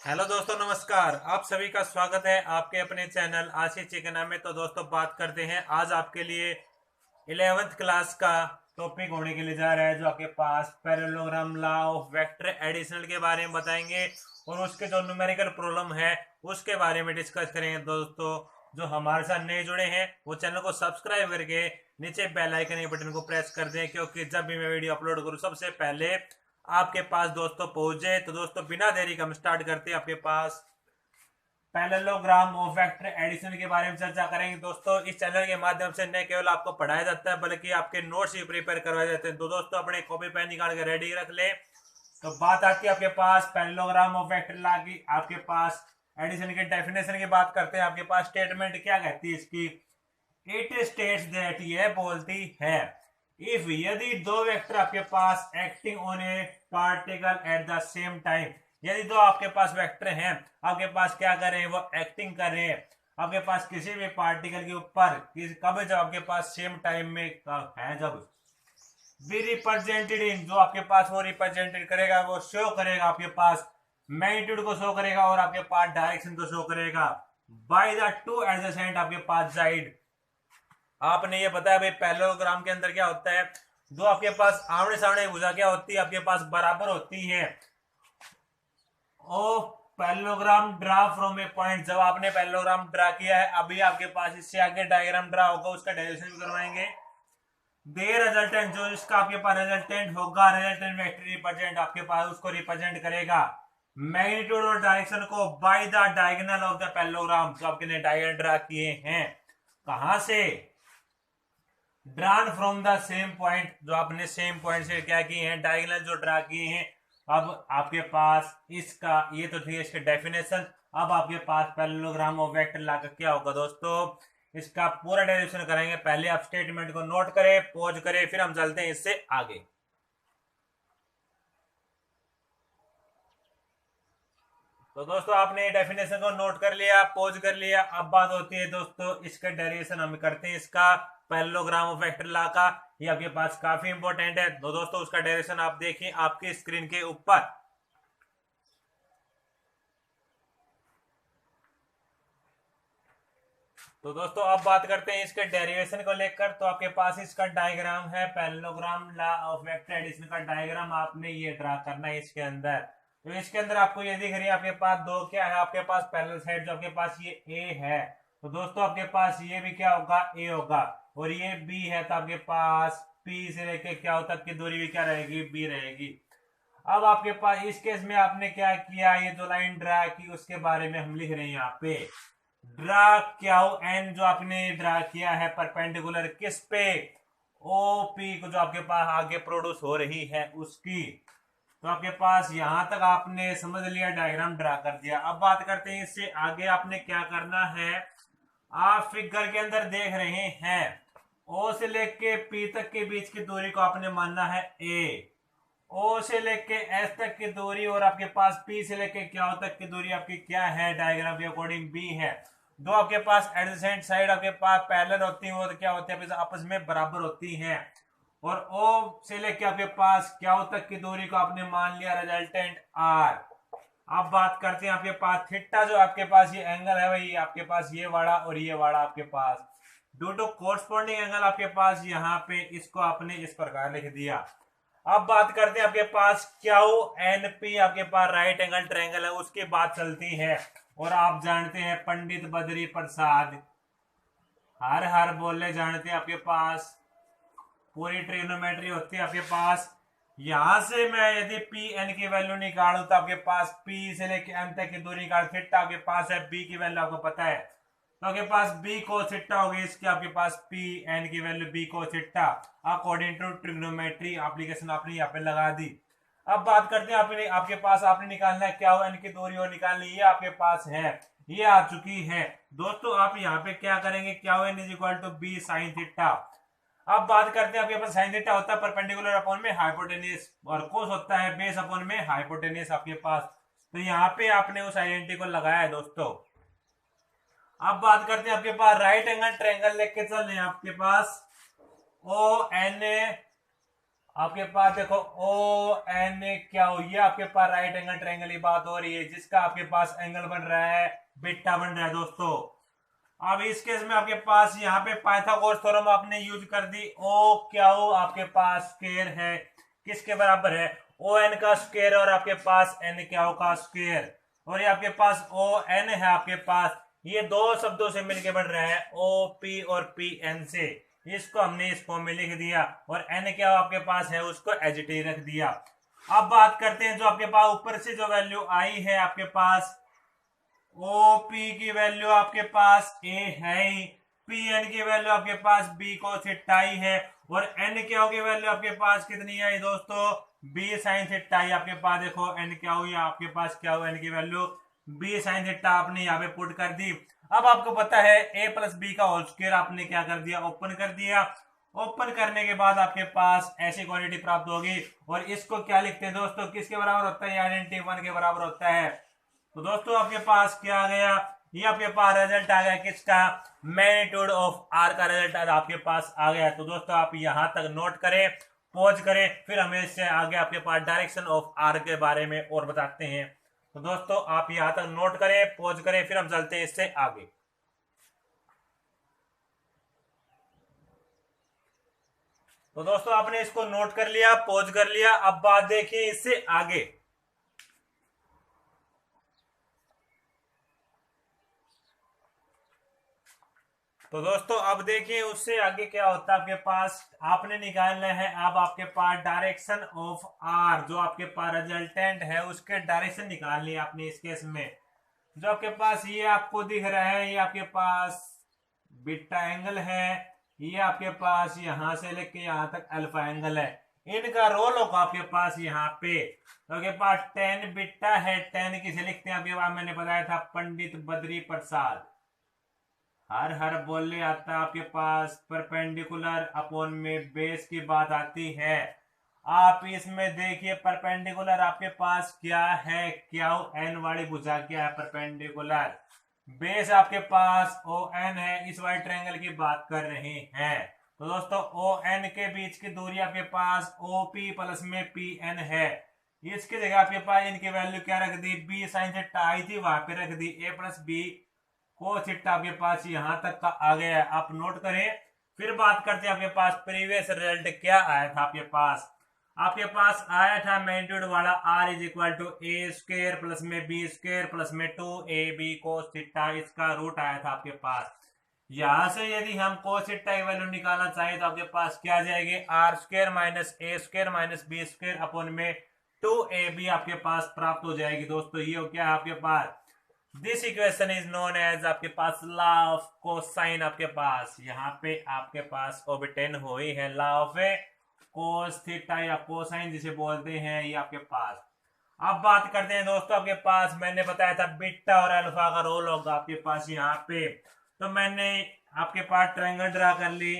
Hello दोस्तों, नमस्कार। आप सभी का स्वागत है आपके अपने चैनल आशीष चिकना में। तो दोस्तों, बात करते हैं आज आपके लिए 11th क्लास का टॉपिक होने के लिए जा रहा है, जो आपके पास parallelogram, law of vector additional के बारे में बताएंगे और उसके जो न्यूमेरिकल प्रॉब्लम है उसके बारे में डिस्कस करेंगे। दोस्तों, जो हमारे साथ नए जुड़े हैं वो चैनल को सब्सक्राइब करके नीचे बेल आइकन के बटन को प्रेस कर दें, क्योंकि जब भी मैं वीडियो अपलोड करूँ सबसे पहले आपके पास दोस्तों पहुंच जाए। तो दोस्तों, बिना देरी का हम स्टार्ट करते हैं। आपके पास पैरेललोग्राम ऑफ वेक्टर एडिशन के बारे में चर्चा करेंगे। दोस्तों, इस चैनल के माध्यम से न केवल आपको पढ़ाया जाता है बल्कि आपके नोट्स भी प्रिपेयर करवाए जाते हैं। तो दोस्तों, अपने कॉपी पेन निकाल के रेडी रख ले। तो बात आती है आपके पास पैरेललोग्राम ऑफ वेक्टर लॉ की। आपके पास एडिशन के डेफिनेशन की बात करते हैं। आपके पास स्टेटमेंट क्या कहती है इसकी? इट स्टेट्स दैट, ये बोलती है, इफ यदि दो वेक्टर आपके पास acting on a particle at the same time, यदि दो आपके पास वेक्टर हैं, आपके पास क्या कर रहे हैं, वो एक्टिंग कर रहे हैं आपके पास किसी भी पार्टिकल के ऊपर, कब? जब आपके पास सेम टाइम में है, जब बी रिप्रेजेंटेड इन, जो आपके पास वो रिप्रेजेंटेड करेगा, वो शो करेगा आपके पास मैग्नीट्यूड को शो करेगा और आपके पास डायरेक्शन को शो करेगा बाय द टू एडजेसेंट आपके पास साइड। आपने ये बताया भाई पैरेललोग्राम के अंदर क्या होता है, दो आपके पास आमने सामने भुजा क्या होती है, आपके पास बराबर होती है। O parallelogram draw from a point, जब आपने पैरेललोग्राम ड्रा किया है, अभी आपके पास इससे आगे डायग्राम ड्रा होगा, उसका डायरेक्शन भी करवाएंगे। दे रिजल्टेंट, जो इसका आपके पास रिजल्टेंट होगा, रिजल्टेंट वेक्टर रिप्रेजेंट आपके पास उसको रिप्रेजेंट करेगा मैग्नीट्यूड और डायरेक्शन को by the diagonal of the parallelogram, जो आपने डायग्राम ड्रा किए हैं। कहां से? Drawn from the same point, जो आपने सेम पॉइंट से क्या किए हैं, डायगोनल जो ड्रा किए हैं। अब आपके पास इसका ये तो थी इसके डेफिनेशन। अब आपके पास पैरेललोग्राम ऑफ वेक्टर लॉ का क्या होगा दोस्तों, इसका पूरा डेरिवेशन करेंगे। पहले आप स्टेटमेंट को नोट करें, पॉज करें, फिर हम चलते हैं इससे आगे। तो दोस्तों, आपने डेफिनेशन को नोट कर लिया, पॉज कर लिया। अब बात होती है दोस्तों इसका डेरिवेशन हम करते हैं, इसका पैरेललोग्राम ऑफ वेक्टर लॉ का। ये आपके पास काफी इंपॉर्टेंट है। तो दोस्तों, उसका डेरिवेशन आप देखिए आपकी स्क्रीन के ऊपर। तो दोस्तों, अब बात करते हैं इसके डेरिवेशन को लेकर। तो आपके पास इसका डायग्राम है, parallelogram law of vector addition का डायग्राम आपने ये ड्रा करना है इसके अंदर। तो इसके अंदर आपको ये दिख रही है, आपके पास दो क्या है, आपके पास पैरेलल साइड, जो आपके पास ये ए है, तो दोस्तों आपके पास ये भी क्या होगा, ए होगा, और ये बी है, तो आपके पास पी से लेके क्या होता की दूरी भी क्या रहेगी, बी रहेगी। अब आपके पास इस केस में आपने क्या किया, ये जो लाइन ड्रा की उसके बारे में हम लिख रहे हैं यहाँ पे। ड्रा क्या एन, जो आपने ड्रा किया है परपेंडिकुलर किस पे, ओ पी को, जो आपके पास आगे प्रोड्यूस हो रही है उसकी। तो आपके पास यहां तक आपने समझ लिया, डायग्राम ड्रा कर दिया। अब बात करते हैं इससे आगे आपने क्या करना है। आप फिगर के अंदर देख रहे हैं, ओ से लेके पी तक के बीच की दूरी को आपने मानना है ए, ओ से लेके एस तक की दूरी, और आपके पास पी से लेके क्या तक की दूरी आपकी क्या है, डायग्राम के अकॉर्डिंग बी है। दो आपके पास एडजेसेंट साइड आपके पास पैरेलल होती है, वो तो क्या होती है, आपस में बराबर होती हैं। और ओ से लेके आपके पास क्या तक की दूरी को आपने मान लिया रिजल्टेंट आर। अब बात करते हैं आपके पास थीटा, जो आपके पास ये एंगल है भाई, आपके पास ये वाला और ये वाला आपके पास ड्यू टू कोरस्पॉन्डिंग एंगल आपके पास यहाँ पे इसको आपने इस प्रकार लिख दिया। अब बात करते हैं आपके पास क्यू एन पी, आपके पास राइट एंगल ट्रायंगल है, उसकी बात चलती है। और आप जानते हैं पंडित बद्री प्रसाद हर हर बोले जानते हैं, आपके पास पूरी ट्रिग्नोमेट्री होती है आपके पास। यहां से मैं यदि पी एन की वैल्यू निकालू, तो आपके पास पी से लेके एन तक की दूरी निकाल, थीटा आपके पास है, बी की वैल्यू आपको पता है, तो आपके पास बी कोस थीटा होगी, इसके आपके पास पी एन की value B cos theta according to trigonometry application आपने यहाँ पे लगा दी। अब बात करते हैं आपके पास आपने निकालना है क्या हो, एन की दूरी और निकालनी, ये आपके पास है, ये आ चुकी है। दोस्तों, आप यहाँ पे क्या करेंगे, क्या हो N is equal to B sine theta. अब बात करते हैं, आपके पास साइन थीटा होता है परपेंडिकुलर अपॉन में हाइपोटेन्यूज, और कोस होता है बेस अपॉन में हाइपोटेन्यूज आपके पास। तो यहाँ पे आपने उस आइडेंटिटी को लगाया है दोस्तों। अब बात करते हैं आपके पास राइट एंगल ट्रायंगल लेके चल रहे हैं, आपके पास ओ एन आपके पास देखो ओ एन क्या हुई है, आपके पास राइट एंगल ट्रायंगल की बात हो रही है, जिसका आपके पास एंगल बन रहा है बीटा बन रहा है दोस्तों। अब इस केस में आपके पास यहाँ पे पाइथागोरस थ्योरम आपने यूज कर दी। ओ क्या हो आपके पास स्क्वायर है, किसके बराबर है, ओ एन का स्क्वायर और आपके पास एन क्या हो का स्क्वायर, और ये आपके पास ओ एन है आपके पास, ये दो शब्दों से मिलके बन रहा है ओ पी और पी एन से, इसको हमने इस फॉर्म में लिख दिया, और एन क्या हो आपके पास है उसको एज इट इज रख दिया। अब बात करते हैं जो आपके पास ऊपर से जो वैल्यू आई है आपके पास ओ पी की वैल्यू आपके पास ए है ही, पी एन की वैल्यू आपके पास बी को थीटा ही है, और एन क्या होगी वैल्यू आपके पास कितनी आई दोस्तों, बी साइन थीटा ही आपके पास। देखो एन क्या हुई आपके पास, क्या हुआ एन की वैल्यू बी साइन थीटा, आपने यहाँ पे पुट कर दी। अब आपको पता है ए प्लस बी का होल स्क्वायर आपने क्या कर दिया, ओपन कर दिया। ओपन करने के बाद आपके पास ऐसी क्वांटिटी प्राप्त होगी, और इसको क्या लिखते हैं दोस्तों, किसके बराबर होता है, आइडेंटिटी 1 के बराबर होता है। तो दोस्तों आपके पास क्या आ गया, ये आपके पास रिजल्ट आ गया किसका, मैग्नीट्यूड ऑफ आर का रिजल्ट आपके पास आ गया। तो दोस्तों आप यहां तक नोट करें, पॉज करें, फिर हम इससे आगे आपके पास डायरेक्शन ऑफ आर के बारे में और बताते हैं। तो दोस्तों आप यहां तक नोट करें, पॉज करें, फिर हम चलते हैं इससे आगे। तो दोस्तों आपने इसको नोट कर लिया, पॉज कर लिया, अब बात देखिए इससे आगे। तो दोस्तों अब देखिए उससे आगे क्या होता है, आपके पास आपने निकालना है अब आपके पास डायरेक्शन ऑफ आर, जो आपके पास रिजल्टेंट है उसके डायरेक्शन निकालनी है आपने इस केस में। जो आपके पास ये आपको दिख रहा है, ये आपके पास बीटा एंगल है, ये आपके पास यहां से लेके यहां तक अल्फा एंगल है, इनका रोल होगा आपके पास यहाँ पे। तो आपके पास टेन बीटा है, टेन किसे लिखते हैं आपके पास मैंने बताया था, पंडित बद्री प्रसाद। हर हर बोले आता है आपके पास परपेंडिकुलर अपॉन में बेस की बात आती है। आप इसमें देखिए परपेंडिकुलर आपके पास क्या है, क्या एन वाली भुजा क्या है, परपेंडिकुलर बेस आपके पास ओ एन है, इस वाले ट्रायंगल की बात कर रहे हैं। तो दोस्तों ओ एन के बीच की दूरी आपके पास ओ पी प्लस में पी एन है, इसकी जगह आपके पास इनकी वैल्यू क्या रख दी, बी साइन थीटा आई थी वहां पे रख दी ए प्लस बी को थीटा आपके पास यहां तक का आ गया है, आप नोट करें। फिर बात करते हैं आपके पास प्रीवियस रिजल्ट क्या आया था, आपके पास आया था मैग्नीट्यूड वाला r is equal to A square plus में बी स्क्वायर प्लस में 2ab cos थीटा, इसका रूट आया था आपके पास। यहां से यदि हम cos थीटा की वैल्यू निकालना चाहें तो आपके पास क्या आ जाएगी, R square minus A square minus B square upon में 2ab आपके पास प्राप्त हो जाएगी। दोस्तों ये क्या है आपके पास, this equation is known as आपके पास लॉ ऑफ कोसाइन, आपके पास यहाँ पे आपके पास ओबिटेन हुई है लॉ ऑफ कोस थीटा या कोसाइन जिसे बोलते हैं, ये आपके पास। अब बात करते हैं दोस्तों आपके पास मैंने बताया था बीटा और अल्फा का रोल होगा आपके पास यहाँ पे। तो मैंने आपके पास ट्रायंगल ड्रा कर ली,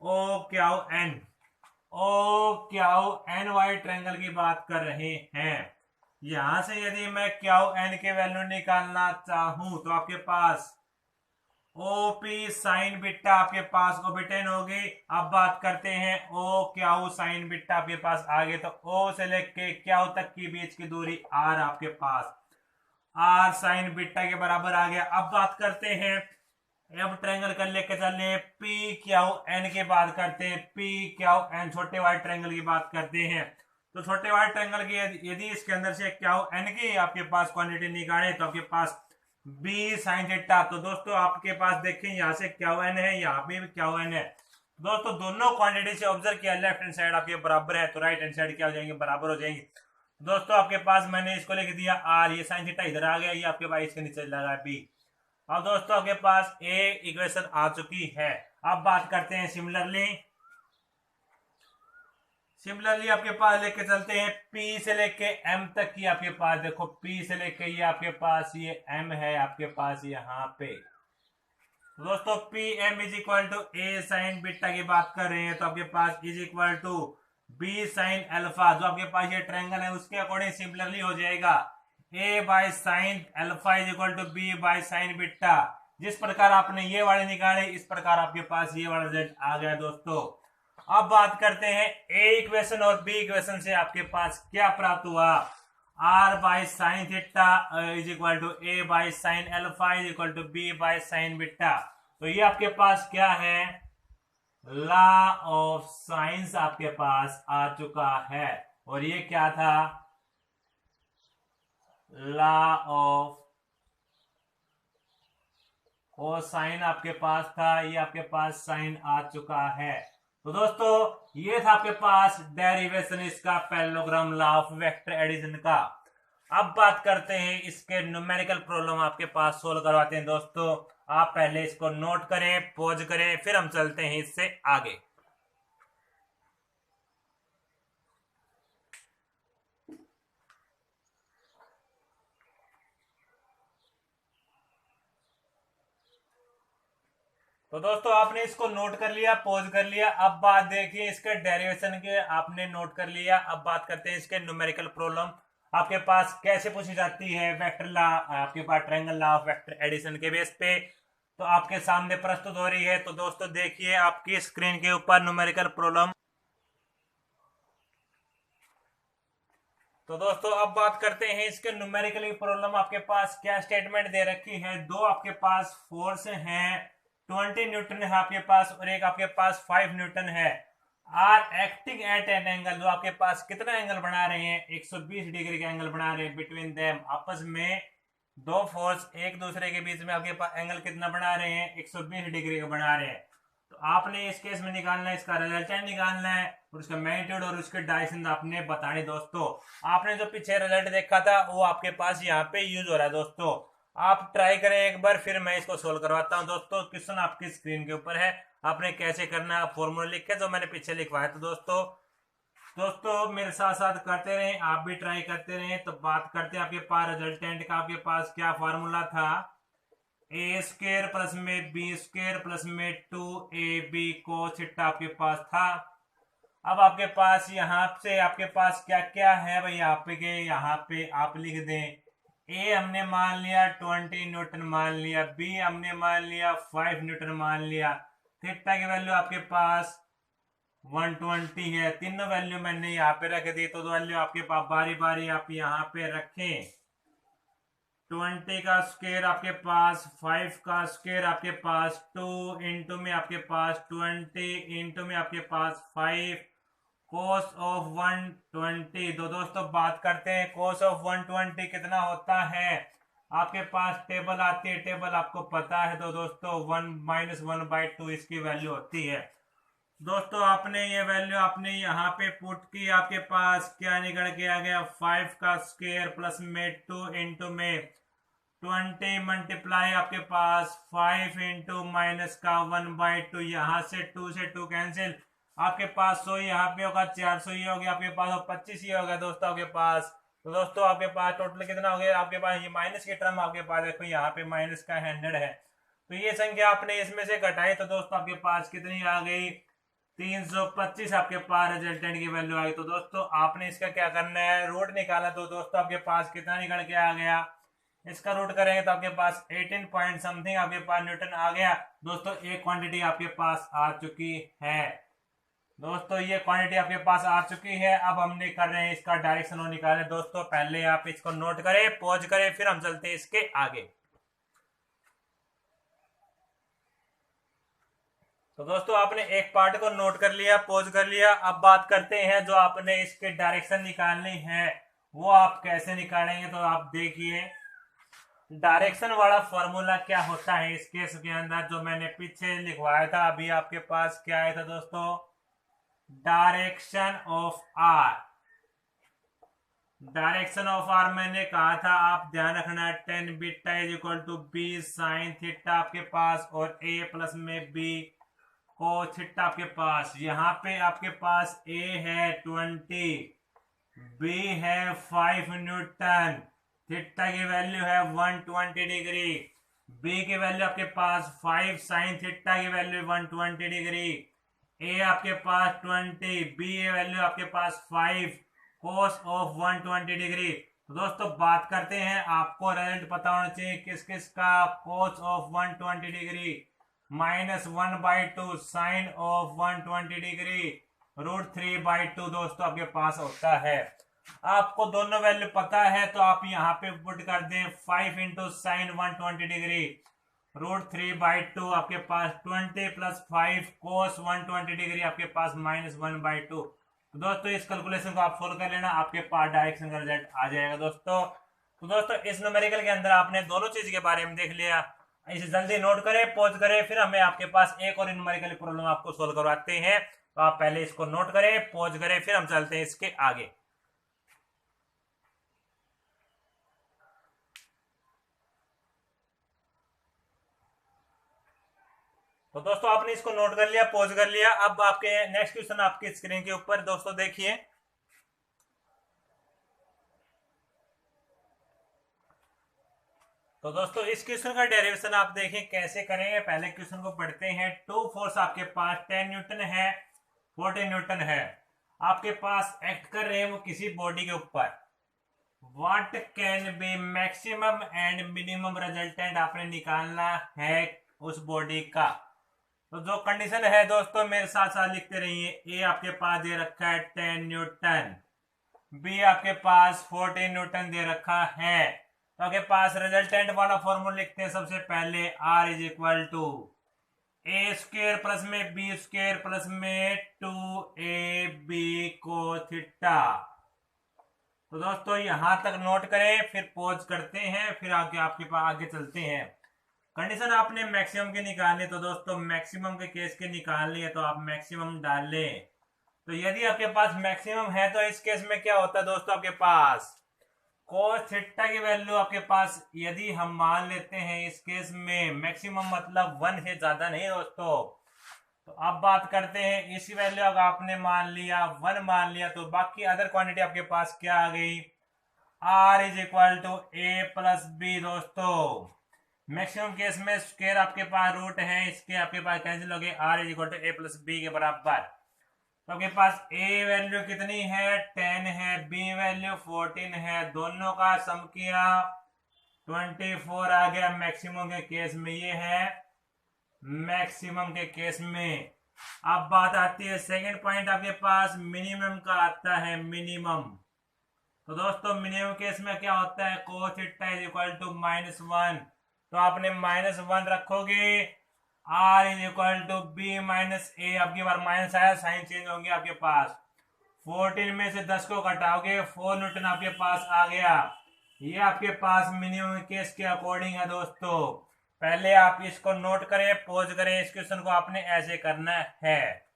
ओ क्या एन, ओ क्या एन वाई ट्रायंगल की बात कर रहे हैं। यहां से यदि मैं क्या एन के वैल्यू निकालना चाहूं तो आपके पास ओ पी साइन बीटा आपके पास ओबिटेन होगी। अब बात करते हैं ओ क्या साइन बीटा आपके पास आ गए, तो ओ से लेके क्या तक की बीच की दूरी आर आपके पास, आर साइन बीटा के बराबर आ गया। अब बात करते हैं, अब ट्रायंगल कर लेके चले पी क्या एन की बात करते हैं, पी क्या एन छोटे वाले ट्रायंगल की बात करते हैं। तो छोटे वाले ट्रायंगल की यदि इसके अंदर से क्या एन की आपके पास क्वांटिटी निकाले तो आपके पास बी साइन थीटा। तो दोस्तों आपके पास देखें यहाँ से क्या एन है, यहाँ पे भी क्या एन है। दोस्तों दोनों क्वांटिटी से ऑब्जर्व किया, लेफ्ट हैंड साइड आपके बराबर है तो राइट हैंड साइड क्या हो जाएंगे, बराबर हो जाएंगे। दोस्तों आपके पास मैंने इसको लिख दिया आर, ये साइन थीटा इधर आ गया, ये आपके पास इसके नीचे लगा बी। अब दोस्तों आपके पास ए इक्वेशन आ चुकी है। अब बात करते हैं सिमिलरली आपके पास लेके चलते हैं P से लेके M तक की, आपके पास देखो P से लेके ये आपके पास ये M है आपके पास यहाँ पे। दोस्तों P M is equal to A sine beta की बात कर रहे हैं, तो आपके पास is equal to B sine alpha, जो आपके पास ये ट्रायंगल है उसके अकॉर्डिंग सिमिलरली हो जाएगा a by sine alpha is equal to B by sine beta. जिस प्रकार आपने ये वाले निकाले इस प्रकार आपके पास ये वाला रिजल्ट आ गया दोस्तों। अब बात करते हैं ए इक्वेशन और बी इक्वेशन से आपके पास क्या प्राप्त हुआ। R by sine theta is equal to A by sine alpha is equal to B by sine beta. तो ये आपके पास क्या है, लॉ ऑफ साइंस आपके पास आ चुका है। और ये क्या था, लॉ ऑफ कोसाइन आपके पास था, ये आपके पास साइन आ चुका है। तो दोस्तों ये था आपके पास डेरिवेशन इसका parallelogram law of vector addition का। अब बात करते हैं इसके न्यूमेरिकल प्रॉब्लम आपके पास सोल्व करवाते हैं। दोस्तों आप पहले इसको नोट करें, पॉज करें, फिर हम चलते हैं इससे आगे। तो दोस्तों आपने इसको नोट कर लिया, पॉज कर लिया। अब बात देखिए इसके डेरिवेशन के, आपने नोट कर लिया। अब बात करते हैं इसके न्यूमेरिकल प्रॉब्लम आपके पास कैसे पूछी जाती है वेक्टर लॉ, आपके पास triangle law of vector addition के बेस पे तो आपके सामने प्रस्तुत हो रही है। तो दोस्तों देखिए आपकी स्क्रीन के ऊपर न्यूमेरिकल प्रॉब्लम। तो दोस्तों अब बात करते हैं इसके न्यूमेरिकल प्रॉब्लम। आपके पास क्या स्टेटमेंट दे रखी है, दो आपके पास फोर्स हैं, 20 न्यूटन है आपके पास और एक आपके पास 5 न्यूटन है, R acting at an angle, जो आपके पास कितना एंगल बना रहे हैं, 120 डिग्री का एंगल बना रहे हैं बिटवीन देम। आपस में दो फोर्स एक दूसरे के बीच में आपके पास एंगल कितना बना रहे हैं, 120 डिग्री का बना रहे हैं। तो आपने इस केस में निकालना है, इसका रिजल्टेंट निकालना है और उसका मैग्नीट्यूड और उसके डायरेक्शन आपने बताने। दोस्तों आपने जो पीछे रिजल्ट देखा था वो आपके पास यहाँ पे यूज हो रहा है। दोस्तों आप ट्राई करें एक बार, फिर मैं इसको सोल्व करवाता हूं। दोस्तों क्वेश्चन आपकी स्क्रीन के ऊपर है, आपने कैसे करना है फॉर्मूला लिख के जो मैंने पीछे लिखवाया। तो दोस्तों मेरे साथ साथ करते रहें, आप भी ट्राई करते रहें। तो बात करते हैं आपके पास रिजल्टेंट का। आपके पास क्या फॉर्मूला था, ए स्क्वायर प्लस में बी स्क्वायर प्लस में 2ab cos थीटा आपके पास था। अब आपके पास यहाँ से आपके पास क्या क्या है भाई, यहाँ पे आप लिख दें, ए हमने मान लिया 20 न्यूटन मान लिया, बी हमने मान लिया 5 न्यूटन मान लिया, थीटा की वैल्यू आपके पास 120 है। तीनों वैल्यू मैंने यहाँ पे रख दी। तो वैल्यू आपके पास बारी बारी आप यहाँ पे रखें। 20 का स्क्वायर आपके पास, 5 का स्क्वायर आपके पास, 2 इंटू में आपके पास 20 इंटू में आपके पास 5 कोस ऑफ 120। तो दोस्तों बात करते हैं कोस ऑफ 120 कितना होता है, आपके पास टेबल आती है, टेबल आपको पता है। तो दोस्तों 1 माइनस 1/2 इसकी वैल्यू होती है। दोस्तों आपने ये वैल्यू आपने यहाँ पे पुट की, आपके पास क्या निकल के आ गया, 5 का स्क्वायर प्लस में 2 इंटू में 20 मल्टीप्लाई आपके पास 5 इंटू माइनस का 1/2, यहाँ से 2 से 2 कैंसिल, आपके पास 100 यहाँ पे होगा, 400 ये हो गया आपके पास और 25 ये होगा दोस्तों आपके पास। तो दोस्तों आपके पास टोटल कितना हो गया, आपके पास ये माइनस की टर्म आपके पास देखो यहाँ पे माइनस का 100 है। तो ये संख्या आपने इसमें से घटाई तो दोस्तों आपके पास कितनी आ गई, 325 आपके पास रिजल्टेंट की वैल्यू आ गई। तो दोस्तों आपने इसका क्या करना है, रूट निकाला। तो दोस्तों आपके पास कितना निकल के आ गया, इसका रूट करेंगे तो आपके पास 18 पॉइंट समथिंग आपके पास न्यूटन आ गया। दोस्तों एक क्वांटिटी आपके पास आ चुकी है। दोस्तों ये क्वांटिटी आपके पास आ चुकी है। अब हमने कर रहे हैं इसका डायरेक्शन और निकाले। दोस्तों पहले आप इसको नोट करें, पॉज करें, फिर हम चलते हैं इसके आगे। तो दोस्तों आपने एक पार्ट को नोट कर लिया, पॉज कर लिया। अब बात करते हैं जो आपने इसके डायरेक्शन निकालनी है वो आप कैसे निकालेंगे। तो आप देखिए डायरेक्शन वाला फॉर्मूला क्या होता है इस केस के अंदर, जो मैंने पीछे लिखवाया था। अभी आपके पास क्या आया था दोस्तों, direction of R. Direction of R मैंने कहा था, आप ध्यान रखना, 10 beta is equal to B sine theta आपके पास और ए प्लस में बी को थीटा आपके पास। यहाँ पे आपके पास ए है 20, बी है 5 न्यूटन, थीटा की वैल्यू है 120 डिग्री, बी की वैल्यू आपके पास 5 साइन थीटा की वैल्यू 120 डिग्री, ए आपके पास 20, बी वैल्यू आपके पास 5 कोस ऑफ 120 डिग्री। तो दोस्तों बात करते हैं, आपको रिजल्ट पता होना चाहिए किस किस का, cos of 120 degree. -1/2 sine of 120 degree √3/2 दोस्तों आपके पास होता है। आपको दोनों वैल्यू पता है तो आप यहाँ पे पुट कर दें 5 इंटू साइन 120 डिग्री √3/2 आपके पास 20 + 5 cos 120 डिग्री आपके पास -1/2। तो दोस्तों इस कैलकुलेशन को आप सोल्व कर लेना, आपके पास डायरेक्शन का रिजल्ट आ जाएगा दोस्तों। तो दोस्तों इस न्यूमेरिकल के अंदर आपने दोनों चीज के बारे में देख लिया। इसे जल्दी नोट करें, पॉज करें, फिर हमें आपके पास एक और न्यूमेरिकल प्रॉब्लम आपको सोल्व करवाते हैं। तो आप पहले इसको नोट करें, पॉज करें, फिर हम चलते हैं इसके आगे। तो दोस्तों आपने इसको नोट कर लिया, पॉज कर लिया। अब आपके नेक्स्ट क्वेश्चन आपकी स्क्रीन के ऊपर दोस्तों देखिए। तो दोस्तों इस क्वेश्चन का डेरिवेशन आप देखें कैसे करेंगे। पहले क्वेश्चन को पढ़ते हैं। टू फोर्स आपके पास 10 न्यूटन है, 40 न्यूटन है, आपके पास एक्ट कर रहे हैं वो किसी बॉडी के ऊपर। What can be maximum and minimum resultant आपने निकालना है उस बॉडी का। तो जो कंडीशन है दोस्तों मेरे साथ साथ लिखते रहिए। ए आपके पास दे रखा है 10 न्यूटन, बी आपके पास 40 न्यूटन दे रखा है। तो आपके पास रिजल्टेंट वाला फॉर्मूला लिखते हैं सबसे पहले। R = A² प्लस में B² प्लस में 2AB cos थीटा। तो दोस्तों यहां तक नोट करें, फिर पॉज करते हैं, फिर आगे आपके पास आगे चलते हैं। कंडीशन आपने मैक्सिमम के निकालने, तो दोस्तों मैक्सिमम के केस के निकालनी है तो आप मैक्सिमम डाल लें। तो यदि आपके पास मैक्सिमम है तो इस केस में क्या होता है दोस्तों, आपके पास cos थीटा की वैल्यू आपके पास यदि हम मान लेते हैं इस केस में मैक्सिमम मतलब 1 से ज्यादा नहीं दोस्तों। तो अब बात करते हैं इसी वैल्यू अगर आपने मान लिया 1 मान लिया तो बाकी अदर क्वांटिटी आपके पास क्या आ गई। R = A + B दोस्तों। मैक्सिमम केस में स्क्वायर आपके पास रूट है, इसके आपके पास कैंसिल हो गए। R = A + B के बराबर। तो आपके पास A वैल्यू कितनी है 10 है, B वैल्यू 14 है, दोनों का सम किया 24 आ गया। मैक्सिमम के केस में ये है मैक्सिमम के केस में। अब बात आती है सेकंड पॉइंट आपके पास मिनिमम का आता है। मिनिमम तो दोस्तों मिनिमम केस में क्या होता है cos थीटा = -1। तो आपने -1 रखोगे। R = B - A, आपकी बार माइनस आया, साइन चेंज होंगे आपके पास। 14 में से 10 को घटाओगे 4 न्यूटन आपके पास आ गया। ये आपके पास मिनिमम केस के अकॉर्डिंग है दोस्तों। पहले आप इसको नोट करें, पॉज करें, इस क्वेश्चन को आपने ऐसे करना है।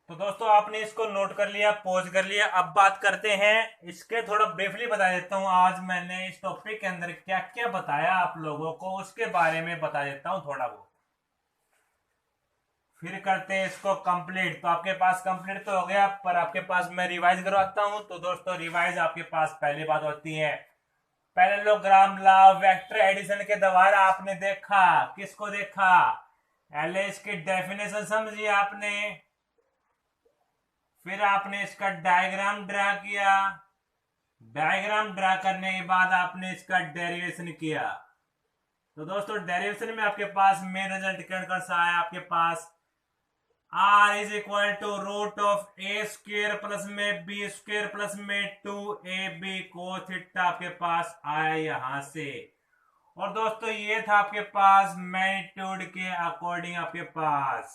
तो दोस्तों आपने इसको नोट कर लिया, पॉज कर लिया। अब बात करते हैं इसके, थोड़ा ब्रीफली बता देता हूं आज मैंने इस टॉपिक के अंदर क्या क्या बताया आप लोगों को, उसके बारे में बता देता हूं थोड़ा बहुत, फिर करते हैं इसको कंप्लीट। तो आपके पास कंप्लीट तो हो गया, पर आपके पास मैं रिवाइज करवाता हूं। तो दोस्तों रिवाइज आपके पास पहली बात होती है पैरेललोग्राम लॉ वेक्टर एडिशन के द्वारा आपने देखा, किसको देखा, एलएच की डेफिनेशन समझी आपने, फिर आपने इसका डायग्राम ड्रा किया, डायग्राम ड्रा करने के बाद आपने इसका डेरिवेशन किया। तो दोस्तों डेरिवेशन में आपके पास मेन रिजल्ट कौन सा है, आपके पास R = √A² प्लस में B² प्लस में 2AB cos थीटा आपके पास आया यहां से। और दोस्तों ये था आपके पास मैग्नीट्यूड के अकॉर्डिंग, आपके पास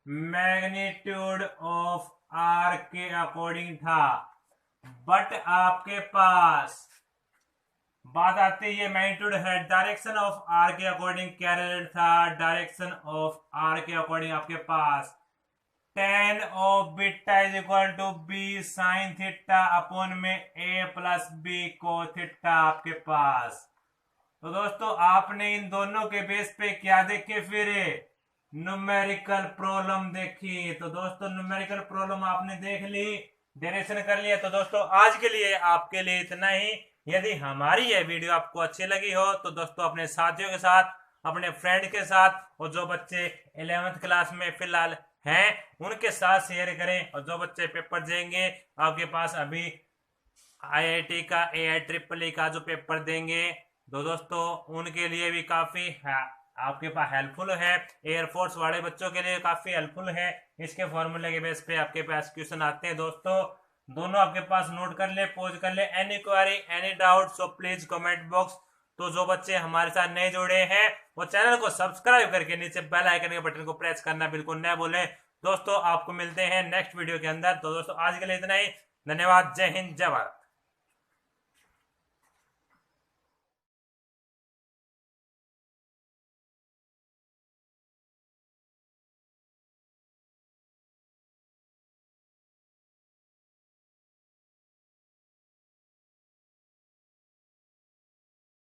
मैग्नीट्यूड ऑफ R के अकॉर्डिंग था। बट आपके पास बात आती है मैग्नीट्यूड है, डायरेक्शन ऑफ R के अकॉर्डिंग क्या रिजल्ट था, डायरेक्शन ऑफ R के अकॉर्डिंग आपके पास tan of beta = B sin theta upon में A + B cos थीटा आपके पास। तो दोस्तों आपने इन दोनों के बेस पे क्या देखे, फिर न्यूमेरिकल प्रॉब्लम देखी। तो दोस्तों न्यूमेरिकल प्रॉब्लम आपने देख ली, डेरिवेशन कर लिया। तो दोस्तों आज के लिए आपके लिए इतना ही। यदि हमारी यह वीडियो आपको अच्छी लगी हो तो दोस्तों अपने साथियों के साथ, अपने फ्रेंड के साथ, और जो बच्चे 11th क्लास में फिलहाल हैं उनके साथ शेयर करें। और जो बच्चे पेपर देंगे आपके पास अभी IIT का AIEEE का जो पेपर देंगे तो दोस्तों उनके लिए भी काफी आपके पास हेल्पफुल है। एयरफोर्स वाले बच्चों के लिए काफी हेल्पफुल है। इसके फॉर्मूले के बेस पे आपके पास क्वेश्चन आते हैं दोस्तों। दोनों आपके पास नोट कर ले, पोज कर ले। Any query, any doubt, so please comment box. तो जो बच्चे हमारे साथ नए जुड़े हैं वो चैनल को सब्सक्राइब करके नीचे बेल आइकन के बटन को प्रेस करना बिल्कुल न भूलें। दोस्तों आपको मिलते हैं नेक्स्ट वीडियो के अंदर। तो दोस्तों आज के लिए इतना ही। धन्यवाद। जय हिंद, जय भारत।